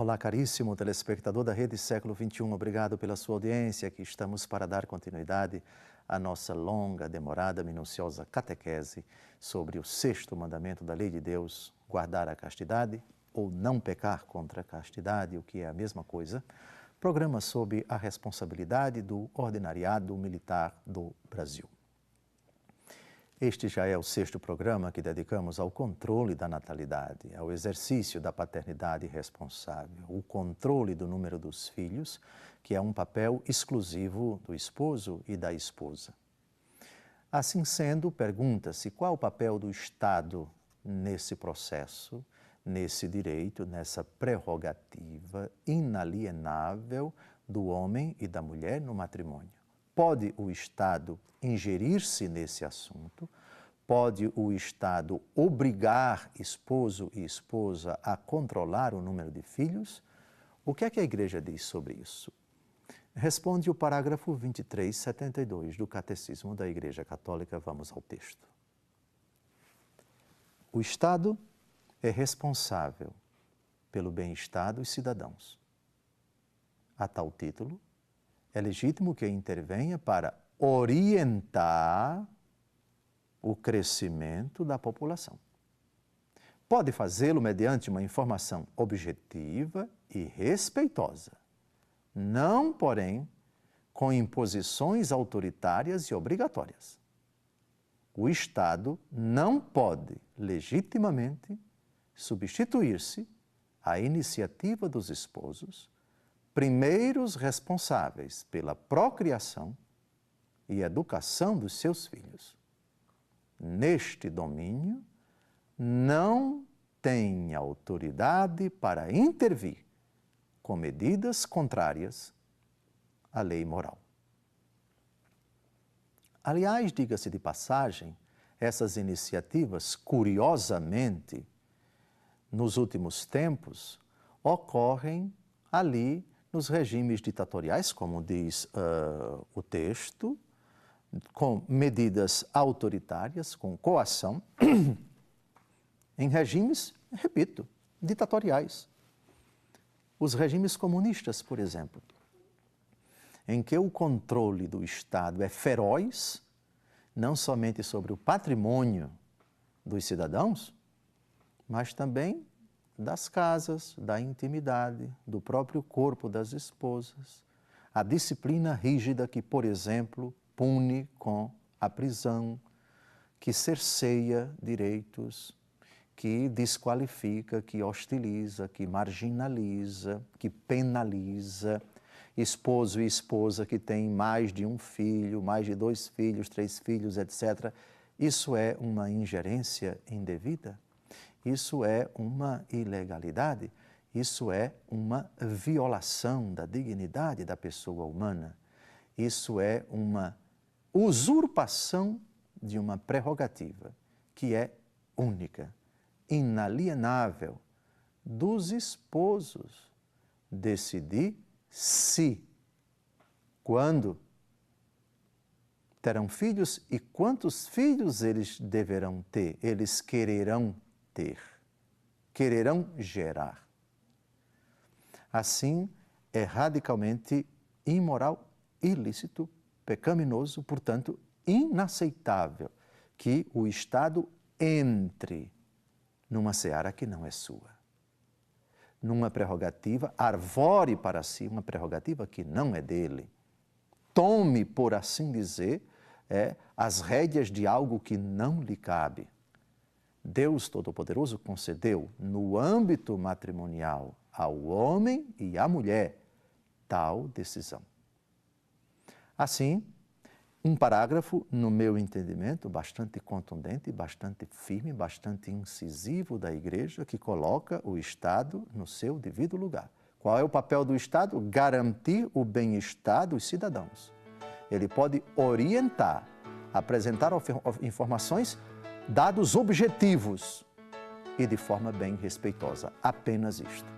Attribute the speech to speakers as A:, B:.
A: Olá, caríssimo telespectador da Rede Século XXI, obrigado pela sua audiência. Aqui estamos para dar continuidade à nossa longa, demorada, minuciosa catequese sobre o sexto mandamento da Lei de Deus, guardar a castidade ou não pecar contra a castidade, o que é a mesma coisa. Programa sob a responsabilidade do Ordinariado Militar do Brasil. Este já é o sexto programa que dedicamos ao controle da natalidade, ao exercício da paternidade responsável, o controle do número dos filhos, que é um papel exclusivo do esposo e da esposa. Assim sendo, pergunta-se qual o papel do Estado nesse processo, nesse direito, nessa prerrogativa inalienável do homem e da mulher no matrimônio. Pode o Estado ingerir-se nesse assunto? Pode o Estado obrigar esposo e esposa a controlar o número de filhos? O que é que a Igreja diz sobre isso? Responde o parágrafo 2372 do Catecismo da Igreja Católica. Vamos ao texto. O Estado é responsável pelo bem-estar dos cidadãos. A tal título, é legítimo que intervenha para orientar o crescimento da população. Pode fazê-lo mediante uma informação objetiva e respeitosa, não, porém, com imposições autoritárias e obrigatórias. O Estado não pode, legitimamente, substituir-se à iniciativa dos esposos, primeiros responsáveis pela procriação e educação dos seus filhos. Neste domínio, não tem autoridade para intervir com medidas contrárias à lei moral. Aliás, diga-se de passagem, essas iniciativas, curiosamente, nos últimos tempos, ocorrem ali nos regimes ditatoriais, como diz o texto, com medidas autoritárias, com coação, em regimes, repito, ditatoriais. Os regimes comunistas, por exemplo, em que o controle do Estado é feroz, não somente sobre o patrimônio dos cidadãos, mas também das casas, da intimidade, do próprio corpo das esposas. A disciplina rígida que, por exemplo, pune com a prisão, que cerceia direitos, que desqualifica, que hostiliza, que marginaliza, que penaliza esposo e esposa que têm mais de um filho, mais de 2 filhos, 3 filhos, etc. Isso é uma ingerência indevida? Isso é uma ilegalidade, isso é uma violação da dignidade da pessoa humana, isso é uma usurpação de uma prerrogativa que é única, inalienável dos esposos decidir se, quando terão filhos e quantos filhos eles deverão ter, eles quererão ter, quererão gerar. Assim, é radicalmente imoral, ilícito, pecaminoso, portanto, inaceitável que o Estado entre numa seara que não é sua, numa prerrogativa, arvore para si uma prerrogativa que não é dele, tome, por assim dizer, as rédeas de algo que não lhe cabe. Deus Todo-Poderoso concedeu, no âmbito matrimonial, ao homem e à mulher, tal decisão. Assim, um parágrafo, no meu entendimento, bastante contundente, bastante firme, bastante incisivo da Igreja, que coloca o Estado no seu devido lugar. Qual é o papel do Estado? Garantir o bem-estar dos cidadãos. Ele pode orientar, apresentar informações, dados objetivos e de forma bem respeitosa. Apenas isto.